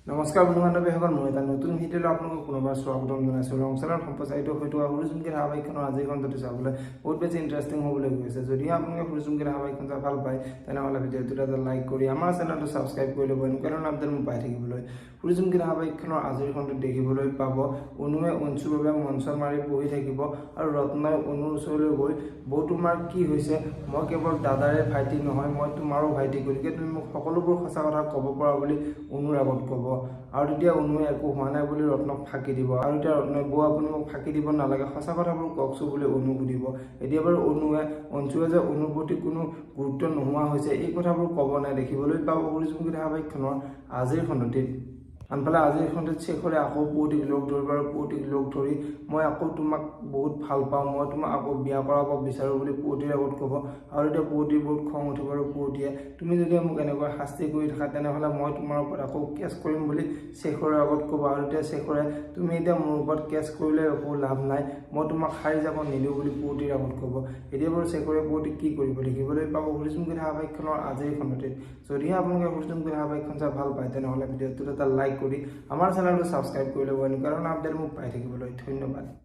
নমস্কাৰ বন্ধু বান্ধৱীসকল, মই এটা নতুন ভিডিঅ'লৈ আপোনালোকক পুনৰবাৰ স্বাগতম জনাইছোঁ। ৰংচেলাৰ সম্প্ৰচাৰিত হৈ থকা সূৰ্যমুখী ধাৰাবাহিকখনৰ আজিৰ খণ্ডটো চাবলৈ বহুত বেছি ইণ্টাৰেষ্টিং হ'বলৈ গৈছে। যদিও আপোনালোকে সূৰ্যমুখী ধাৰাবাহিকখন চাই ভাল পায়, তেনেহ'লে ভিডিঅ'টোত এটা লাইক কৰি আমাৰ চেনেলটো ছাবস্ক্ৰাইব কৰি ল'ব, এনেকুৱা ধৰণৰ আপডেট মোক পাই থাকিবলৈ। সূৰ্যমুখী ধাৰাবাহিকখনৰ আজিৰ খণ্ডটোত দেখিবলৈ পাব অনুৱে অঞ্চুৰ বাবে মঞ্চত মাৰি বহি থাকিব আৰু ৰত্নই অনুৰ ওচৰলৈ গৈ, বৌ তোমাৰ কি হৈছে? মই কেৱল দাদাৰে ভাইটি নহয়, মই তোমাৰো ভাইটি, গতিকে তুমি মোক সকলোবোৰ সঁচা কথা ক'ব পৰা বুলি অনুৰ আগত ক'ব। আৰু তেতিয়া অনুৱে একো হোৱা নাই বুলি ৰত্নক ফাঁকি দিব। আৰু এতিয়া ৰত্নই বৌ আপুনি মোক ফাঁকি দিব নালাগে, সঁচা কথাবোৰ কওকচোন বুলি অনুক সুধিব। এতিয়া বাৰু অনুৱে অঞ্চুৱে যে অনুৰ প্ৰতি কোনো গুৰুত্ব নোহোৱা হৈছে এই কথাবোৰ ক'ব নাই, দেখিবলৈ পাব সূৰ্যমুখী ধাৰাবাহিকখনৰ আজিৰ খণ্ডটিত। আনফালে আজিৰ খণ্ডত শেখৰে আকৌ পুৱতিক লগ ধৰিব আৰু পুৱতিক লগ ধৰি মই আকৌ তোমাক বহুত ভাল পাওঁ, মই তোমাক আকৌ বিয়া কৰাব বিচাৰোঁ বুলি পুৱতিৰ আগত ক'ব। আৰু এতিয়া পুৱতিৰ বহুত খং উঠিব আৰু পুৱতিয়ে তুমি যদি মোক এনেকৈ শাস্তি কৰি থাকা তেনেহ'লে মই তোমাৰ ওপৰত আকৌ কেছ কৰিম বুলি শেখৰৰ আগত ক'ব। আৰু এতিয়া শেখৰে তুমি এতিয়া মোৰ ওপৰত কেছ কৰিলে একো লাভ নাই, মই তোমাক সাৰি যাব নিদিওঁ বুলি পুৱতিৰ আগত ক'ব। এতিয়া বাৰু শেখৰে পুৱতিক কি কৰিব দেখিবলৈ পাব সূৰ্যমুখী ধাৰাবাহিকখনৰ আজিৰ খণ্ডটিত। যদিহে আপোনালোকে সূৰ্যমুখী ধাৰাবাহিকখন চাই ভাল পায়, তেনেহ'লে ভিডিঅ'টোত এটা লাইক কৰি আমাৰ চেনেলটো ছাবস্ক্ৰাইব কৰি ল'ব, এনেকুৱা ধৰণৰ আপডেট মোক পাই থাকিবলৈ। ধন্যবাদ।